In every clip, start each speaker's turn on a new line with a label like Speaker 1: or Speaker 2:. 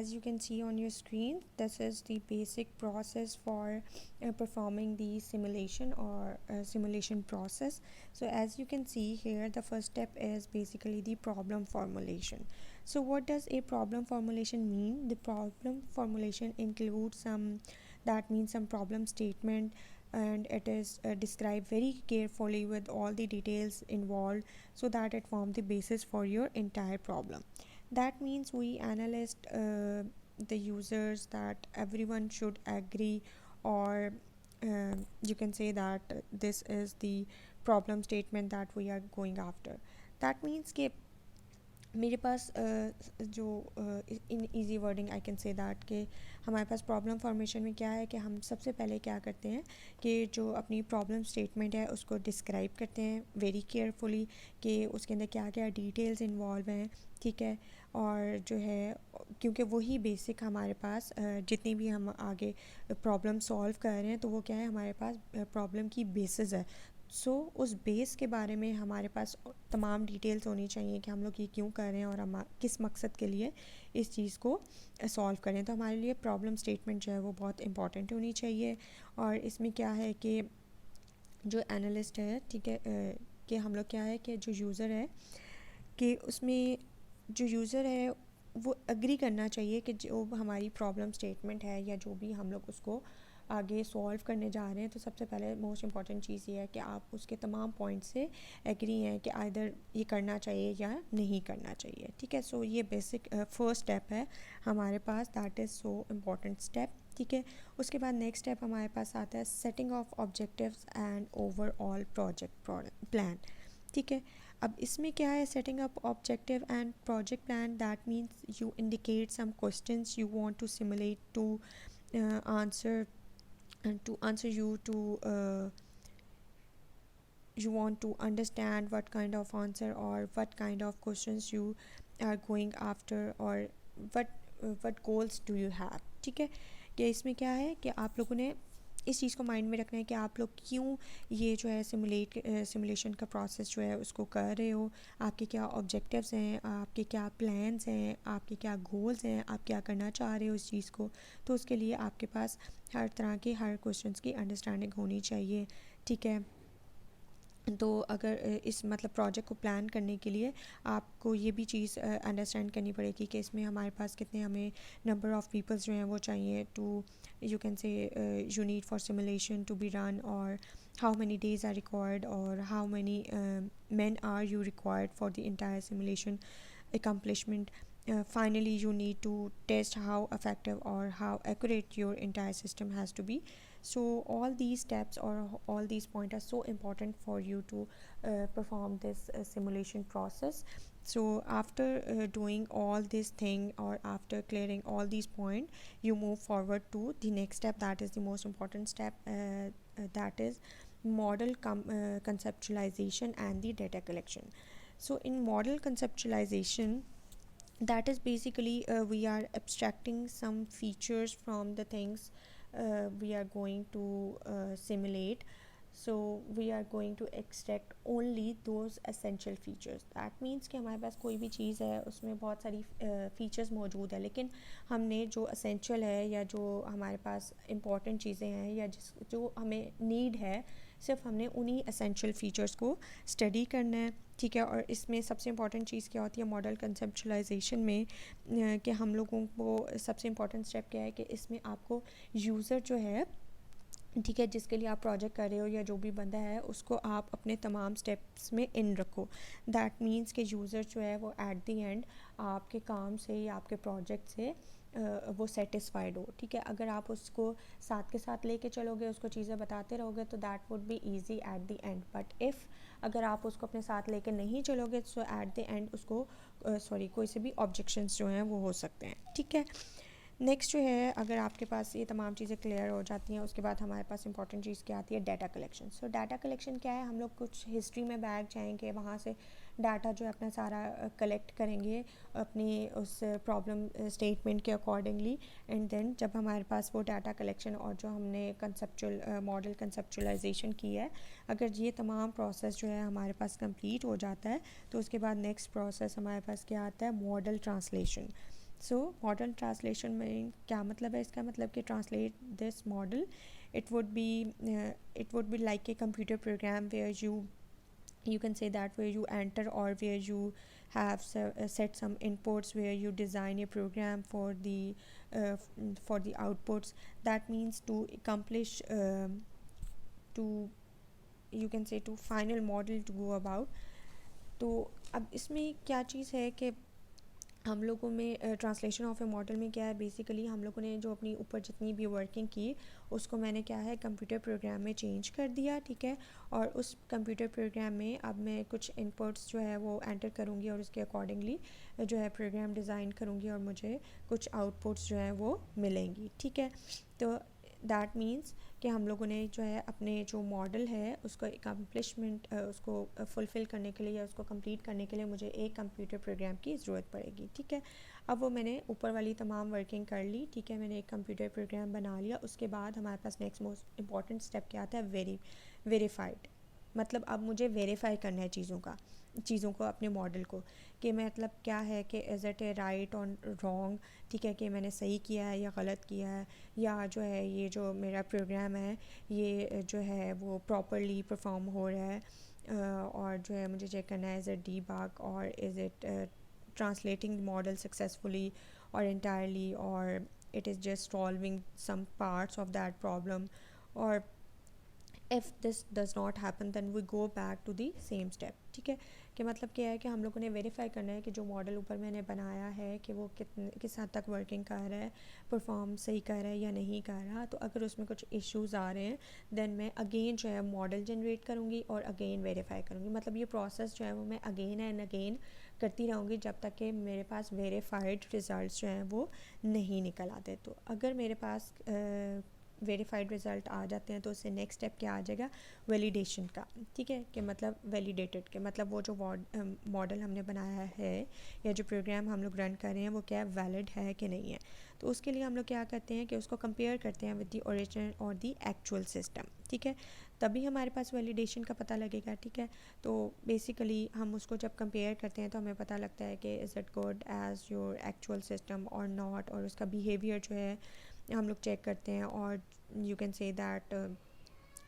Speaker 1: as you can see on your screen, this is the basic process for performing the simulation or simulation process. So as you can see here, the first step is basically the problem formulation. So what does a problem formulation mean? The problem formulation includes some problem statement, and it is described very carefully with all the details involved so that it forms the basis for your entire problem. That means we analyzed the users that everyone should agree, or you can say that this is the problem statement that we are going after. That means कि मेरे पास जो in easy wording I can say that कि हमारे पास problem formation में क्या है कि हम सबसे पहले क्या करते हैं कि जो अपनी प्रॉब्लम स्टेटमेंट है उसको डिस्क्राइब करते हैं वेरी केयरफुली कि उसके अंदर क्या क्या डिटेल्स इन्वॉल्व हैं, ठीक है। और जो है क्योंकि वही बेसिक हमारे पास जितनी भी हम आगे प्रॉब्लम सॉल्व कर रहे हैं तो वो क्या है हमारे पास प्रॉब्लम की बेसिस है। उस बेस के बारे में हमारे पास तमाम डिटेल्स होनी चाहिए कि हम लोग ये क्यों कर रहे हैं और हम किस मकसद के लिए इस चीज़ को सॉल्व करें। तो हमारे लिए प्रॉब्लम स्टेटमेंट जो है वो बहुत इंपॉर्टेंट होनी चाहिए। और इसमें क्या है कि जो एनालिस्ट है, ठीक है, कि हम लोग क्या है कि जो यूज़र है कि उसमें जो यूज़र है वो एग्री करना चाहिए कि जो हमारी प्रॉब्लम स्टेटमेंट है या जो भी हम लोग उसको आगे सॉल्व करने जा रहे हैं, तो सबसे पहले मोस्ट इम्पॉर्टेंट चीज़ ये है कि आप उसके तमाम पॉइंट से एग्री हैं कि आइदर ये करना चाहिए या नहीं करना चाहिए, ठीक है। सो ये बेसिक फर्स्ट स्टेप है हमारे पास, that is so important step, ठीक है। उसके बाद नेक्स्ट स्टेप हमारे पास आता है setting of objectives and overall project plan, ठीक है। अब इसमें क्या है, setting up objective and project plan, that means you indicate some questions you want to simulate to answer and to answer you want to understand what kind of answer or what kind of questions you are going after or what goals do you have, ठीक है। कि इसमें क्या है कि आप लोगों ने इस चीज़ को माइंड में रखना है कि आप लोग क्यों ये जो है सिमुलेशन का प्रोसेस जो है उसको कर रहे हो, आपके क्या ऑब्जेक्टिव्स हैं, आपके क्या प्लान्स हैं, आपके क्या गोल्स हैं, आप क्या करना चाह रहे हो इस चीज़ को। तो उसके लिए आपके पास हर तरह के हर क्वेश्चंस की अंडरस्टैंडिंग होनी चाहिए, ठीक है। तो अगर इस मतलब प्रोजेक्ट को प्लान करने के लिए आपको ये भी चीज़ अंडरस्टैंड करनी पड़ेगी कि इसमें हमारे पास कितने हमें नंबर ऑफ़ पीपल्स जो हैं वो चाहिए to you can say you need for simulation to be run, और how many days are required, or how many men are you required for the entire simulation accomplishment. Finally, you need to test how effective or how accurate your entire system has to be. So all these steps or all these points are so important for you to perform this simulation process. So after doing all this thing or after clearing all these points, you move forward to the next step, that is the most important step, that is model conceptualization and the data collection. So in model conceptualization, that is basically we are abstracting some features from the things we are going to simulate. So we are going to extract only those essential features. That means कि हमारे पास कोई भी चीज़ है उसमें बहुत सारी features मौजूद है, लेकिन हमने जो essential है या जो हमारे पास important चीज़ें हैं या जो हमें need है, सिर्फ हमने उन्हीं essential features को study करना है, ठीक है। और इसमें सबसे इम्पॉर्टेंट चीज़ क्या होती है मॉडल कंसेप्चुलाइजेशन में, कि हम लोगों को सबसे इम्पॉर्टेंट स्टेप क्या है कि इसमें आपको यूज़र जो है, ठीक है, जिसके लिए आप प्रोजेक्ट कर रहे हो या जो भी बंदा है उसको आप अपने तमाम स्टेप्स में इन रखो। दैट मीन्स कि यूज़र जो है वो एट द एंड आपके काम से या आपके प्रोजेक्ट से वो सेटिस्फाइड हो, ठीक है। अगर आप उसको साथ के साथ लेके चलोगे, उसको चीज़ें बताते रहोगे, तो that would be easy at the end. But if अगर आप उसको अपने साथ लेके नहीं चलोगे, सो एट द एंड उसको कोई से भी ऑब्जेक्शंस जो हैं वो हो सकते हैं, ठीक है। नेक्स्ट जो है, अगर आपके पास ये तमाम चीज़ें क्लियर हो जाती हैं, उसके बाद हमारे पास इंपॉर्टेंट चीज़ क्या आती है, डाटा कलेक्शन। सो डाटा कलेक्शन क्या है, हम लोग कुछ हिस्ट्री में बैक जाएंगे, वहाँ से डाटा जो है अपना सारा कलेक्ट करेंगे अपनी उस प्रॉब्लम स्टेटमेंट के अकॉर्डिंगली, एंड देन जब हमारे पास वो डाटा कलेक्शन और जो हमने कंसेप्चुअल मॉडल कंसेप्चुलाइजेशन की है, अगर ये तमाम प्रोसेस जो है हमारे पास कंप्लीट हो जाता है, तो उसके बाद नेक्स्ट प्रोसेस हमारे पास क्या आता है, मॉडल ट्रांसलेशन। सो मॉडल ट्रांसलेशन में क्या मतलब है इसका? मतलब कि translate this model, it would be it would be like a computer program where you can say that where you enter or where you have set some inputs, where you design a program for the outputs. That means to accomplish to you can say to final model to go about. तो अब इसमें क्या चीज़ है कि हम लोगों में translation of A model में क्या है, बेसिकली हम लोगों ने जो अपनी ऊपर जितनी भी वर्किंग की उसको मैंने क्या है कंप्यूटर प्रोग्राम में चेंज कर दिया, ठीक है। और उस कंप्यूटर प्रोग्राम में अब मैं कुछ इनपुट्स जो है वो एंटर करूँगी और उसके अकॉर्डिंगली जो है प्रोग्राम डिज़ाइन करूँगी और मुझे कुछ आउटपुट्स जो है वो मिलेंगी, ठीक है। तो दैट मीन्स कि हम लोगों ने जो है अपने जो मॉडल है उसको एकम्प्लिशमेंट उसको फुलफ़िल करने के लिए या उसको कंप्लीट करने के लिए मुझे एक कंप्यूटर प्रोग्राम की ज़रूरत पड़ेगी, ठीक है। अब वो मैंने ऊपर वाली तमाम वर्किंग कर ली, ठीक है, मैंने एक कंप्यूटर प्रोग्राम बना लिया। उसके बाद हमारे पास नेक्स्ट मोस्ट इंपॉर्टेंट स्टेप क्या आता है? वेरीफाइड। मतलब अब मुझे वेरीफाई करना है चीज़ों को अपने मॉडल को, कि मतलब क्या है कि इज़ इट ए राइट और रॉन्ग, ठीक है, कि मैंने सही किया है या गलत किया है, या जो है ये जो मेरा प्रोग्राम है ये जो है वो प्रॉपरली परफॉर्म हो रहा है, और जो है मुझे चेक करना है इज़ इट डीबग और is it translating the model successfully or entirely, or it is just solving some parts of that problem, or if this does not happen then we go back to the same step, ठीक है। कि मतलब क्या है कि हम लोगों ने वेरीफाई करना है कि जो मॉडल ऊपर मैंने बनाया है कि वो किस हद तक वर्किंग कर रहा है, परफॉर्म सही कर रहा है या नहीं कर रहा। तो अगर उसमें कुछ इश्यूज़ आ रहे हैं देन मैं अगेन जो है मॉडल जनरेट करूँगी और अगेन वेरीफाई करूँगी। मतलब ये प्रोसेस जो है वो मैं अगेन एंड अगेन करती रहूँगी जब तक कि मेरे पास वेरीफाइड रिज़ल्ट जो हैं वो नहीं निकल आते। तो अगर मेरे पास वेरीफाइड रिज़ल्ट आ जाते हैं तो उससे नेक्स्ट स्टेप क्या आ जाएगा? वैलिडेशन का, ठीक है। कि मतलब वैलिडेटेड के मतलब वो जो मॉडल हमने बनाया है या जो प्रोग्राम हम लोग रन कर रहे हैं वो क्या वैलिड है कि नहीं है। तो उसके लिए हम लोग क्या करते हैं कि उसको कंपेयर करते हैं विद द ओरिजिनल और द एक्चुअल सिस्टम, ठीक है। तभी हमारे पास वैलिडेशन का पता लगेगा, ठीक है। तो बेसिकली हम उसको जब कंपेयर करते हैं तो हमें पता लगता है कि is it good as your actual system और नॉट, और उसका बिहेवियर जो है हम लोग चेक करते हैं। और you can say that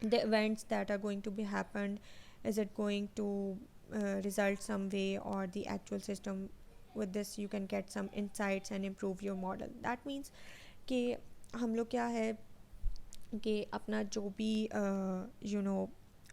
Speaker 1: the events that are going to be happened, is it going to result some way or the actual system? With this you can get some insights and improve your model. That means कि हम लोग क्या है कि अपना जो भी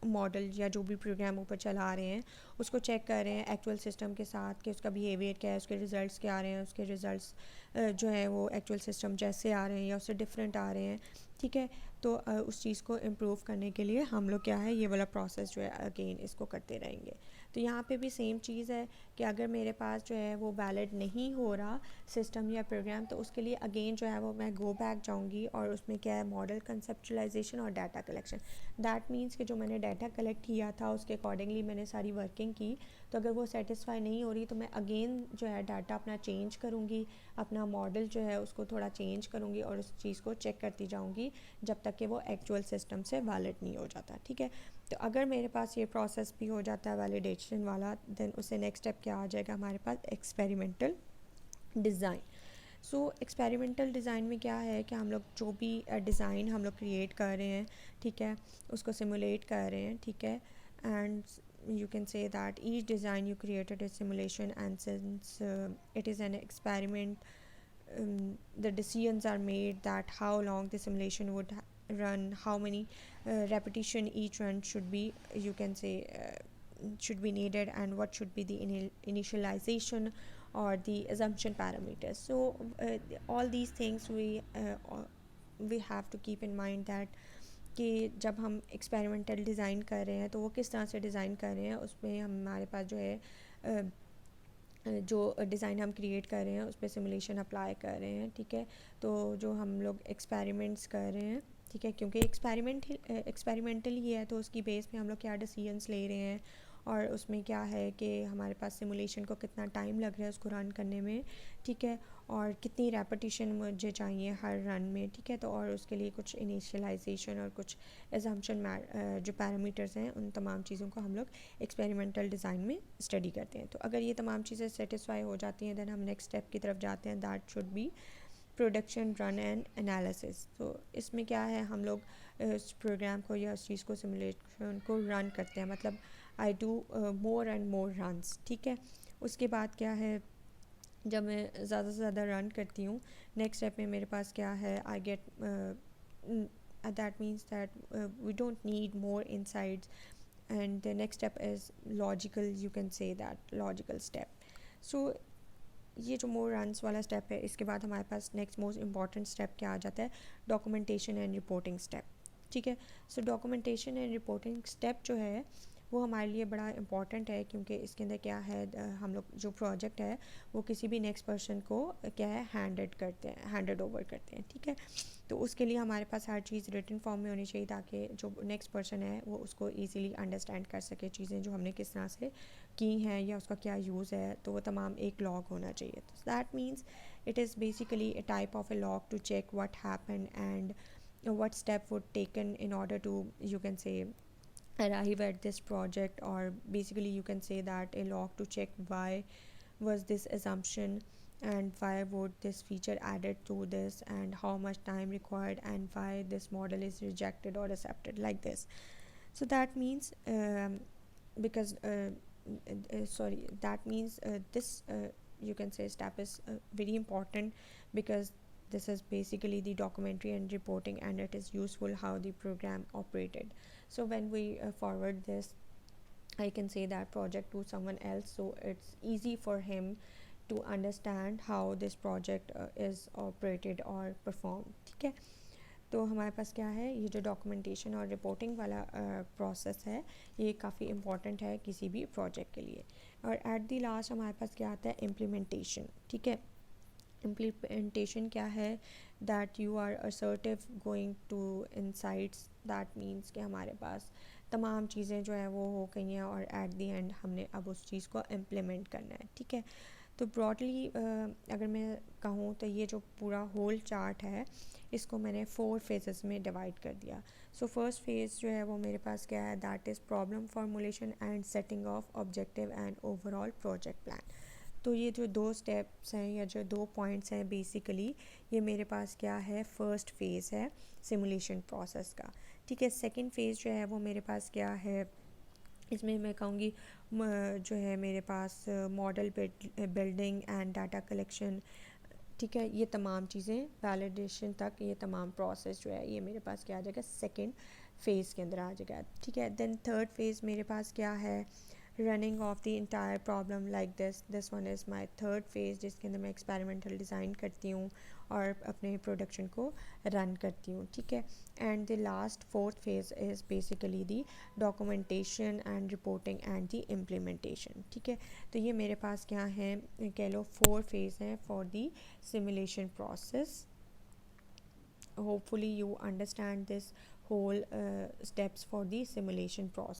Speaker 1: model या जो भी प्रोग्राम ऊपर चला रहे हैं उसको चेक कर रहे हैं एक्चुअल सिस्टम के साथ कि उसका बिहेवियर क्या है, उसके रिज़ल्ट्स क्या आ रहे हैं, उसके रिज़ल्ट्स जो है वो एक्चुअल सिस्टम जैसे आ रहे हैं या उससे डिफरेंट आ रहे हैं, ठीक है। तो उस चीज़ को इम्प्रूव करने के लिए हम लोग क्या है ये वाला प्रोसेस जो है अगेन इसको करते रहेंगे। तो यहाँ पे भी सेम चीज़ है कि अगर मेरे पास जो है वो वैलिड नहीं हो रहा सिस्टम या प्रोग्राम तो उसके लिए अगेन जो है वो मैं गो बैक जाऊँगी और उसमें क्या है मॉडल कंसेप्चुलाइजेशन और डाटा कलेक्शन। दैट मीन्स कि जो मैंने डाटा कलेक्ट किया था उसके अकॉर्डिंगली मैंने सारी वर्किंग की, तो अगर वो सेटिस्फाई नहीं हो रही तो मैं अगेन जो है डाटा अपना चेंज करूँगी, अपना मॉडल जो है उसको थोड़ा चेंज करूँगी और उस चीज़ को चेक करती जाऊँगी जब तक कि वो एक्चुअल सिस्टम से वैलिड नहीं हो जाता, ठीक है। तो अगर मेरे पास ये प्रोसेस भी हो जाता है वैलिडेशन वाला देन उससे नेक्स्ट स्टेप क्या आ जाएगा हमारे पास? Experimental design. So experimental design में क्या है कि हम लोग जो भी डिज़ाइन हम लोग क्रिएट कर रहे हैं, ठीक है, उसको सिमुलेट कर रहे हैं, ठीक है। And you can say that each design you created is simulation, and since it is an experiment, the decisions are made that how long the simulation would run, how many repetition each run should be, you can say should be needed, and what should be the initialization or the assumption parameters. So all these things we have to keep in mind that कि जब हम experimental design कर रहे हैं तो वो किस तरह से डिज़ाइन कर रहे हैं, उसमें हमारे पास जो है जो डिज़ाइन हम क्रिएट कर रहे हैं उस पर सिमुलेशन अप्लाई कर रहे हैं, ठीक है। तो जो हम लोग एक्सपेरिमेंट्स कर रहे हैं, ठीक है, क्योंकि एक्सपेरिमेंटल ही है तो उसकी बेस पे हम लोग क्या डिसीजंस ले रहे हैं और उसमें क्या है कि हमारे पास सिमुलेशन को कितना टाइम लग रहा है उसको रन करने में, ठीक है। और कितनी रेपिटेशन मुझे चाहिए हर रन में, ठीक है। तो और उसके लिए कुछ इनिशियलाइजेशन और कुछ एजम्पशन जो पैरामीटर्स हैं उन तमाम चीज़ों को हम लोग एक्सपेरिमेंटल डिज़ाइन में स्टडी करते हैं। तो अगर ये तमाम चीज़ें सेटिस्फाई हो जाती हैं देन हम नेक्स्ट स्टेप की तरफ जाते हैं, that should be production run and analysis. तो इसमें क्या है, हम लोग इस प्रोग्राम को या उस चीज़ को सिमुलेशन को रन करते हैं, मतलब I do more and more runs, ठीक है। उसके बाद क्या है, जब मैं ज़्यादा से ज़्यादा रन करती हूँ, नेक्स्ट स्टेप में मेरे पास क्या है, I get that means that we don't need more insides and the next step is logical, you can say that logical step. So ये जो मोर रन्स वाला स्टेप है, इसके बाद हमारे पास नेक्स्ट मोस्ट इंपॉर्टेंट स्टेप क्या आ जाता है, डॉक्यूमेंटेशन एंड रिपोर्टिंग स्टेप, ठीक है। सो डॉक्यूमेंटेशन एंड रिपोर्टिंग स्टेप जो है वो हमारे लिए बड़ा इंपॉर्टेंट है, क्योंकि इसके अंदर क्या है, हम लोग जो प्रोजेक्ट है वो किसी भी नेक्स्ट पर्सन को क्या है हैंडेड ओवर करते हैं, ठीक है। तो उसके लिए हमारे पास हर चीज़ रिटन फॉर्म में होनी चाहिए, ताकि जो नेक्स्ट पर्सन है वो उसको ईज़िली अंडरस्टैंड कर सके, चीज़ें जो हमने किस तरह से की हैं या उसका क्या यूज़ है, तो वो तमाम एक लॉग होना चाहिए। तो that means it is basically a type of a log to check what happen and what step would taken in order to, you can say, arrive at this project, or basically you can say that a log to check why was this assumption and why would this feature added to this and how much time required and why this model is rejected or accepted, like this. So that means because sorry, that means this you can say step is very important, because this is basically the documentary and reporting, and it is useful how the program operated. So when we forward this, I can say that project to someone else, so it's easy for him to understand how this project is operated or performed, ठीक है। तो हमारे पास क्या है, ये जो documentation और reporting वाला प्रोसेस है, ये काफ़ी इम्पॉर्टेंट है किसी भी प्रोजेक्ट के लिए। और एट दी लास्ट हमारे पास क्या आता है, इम्प्लीमेंटेशन, ठीक है। इम्प्लीमेंटेशन क्या है, that you are assertive going to insights, that means कि हमारे पास तमाम चीज़ें जो है वो हो गई हैं और एट दी एंड हमने अब उस चीज़ को इम्प्लीमेंट करना है, ठीक है। तो ब्रॉडली अगर मैं कहूँ तो ये जो पूरा होल चार्ट है इसको मैंने 4 फेजेस में डिवाइड कर दिया। सो फर्स्ट फेज़ जो है वो मेरे पास क्या है, that is problem formulation and setting of objective and overall project plan. तो ये जो 2 स्टेप्स हैं या जो 2 पॉइंट्स हैं, बेसिकली ये मेरे पास क्या है, फर्स्ट फेज़ है सिमुलेशन प्रोसेस का, ठीक है। सेकंड फेज़ जो है वो मेरे पास क्या है, इसमें मैं कहूँगी जो है मेरे पास model building and data collection, ठीक है। ये तमाम चीज़ें वैलिडेशन तक, ये तमाम प्रोसेस जो है ये मेरे पास क्या आ जाएगा, सेकंड फेज़ के अंदर आ जाएगा, ठीक है। देन थर्ड फेज़ मेरे पास क्या है, running of the entire problem like this one is my third phase, जिसके अंदर मैं एक्सपेरिमेंटल डिज़ाइन करती हूँ और अपने प्रोडक्शन को रन करती हूँ, ठीक है। And the last fourth phase is basically the documentation and reporting and the implementation, ठीक है। तो ये मेरे पास क्या है, कह लो 4 फेज़ हैं for the simulation process. Hopefully you understand this whole steps for the simulation process.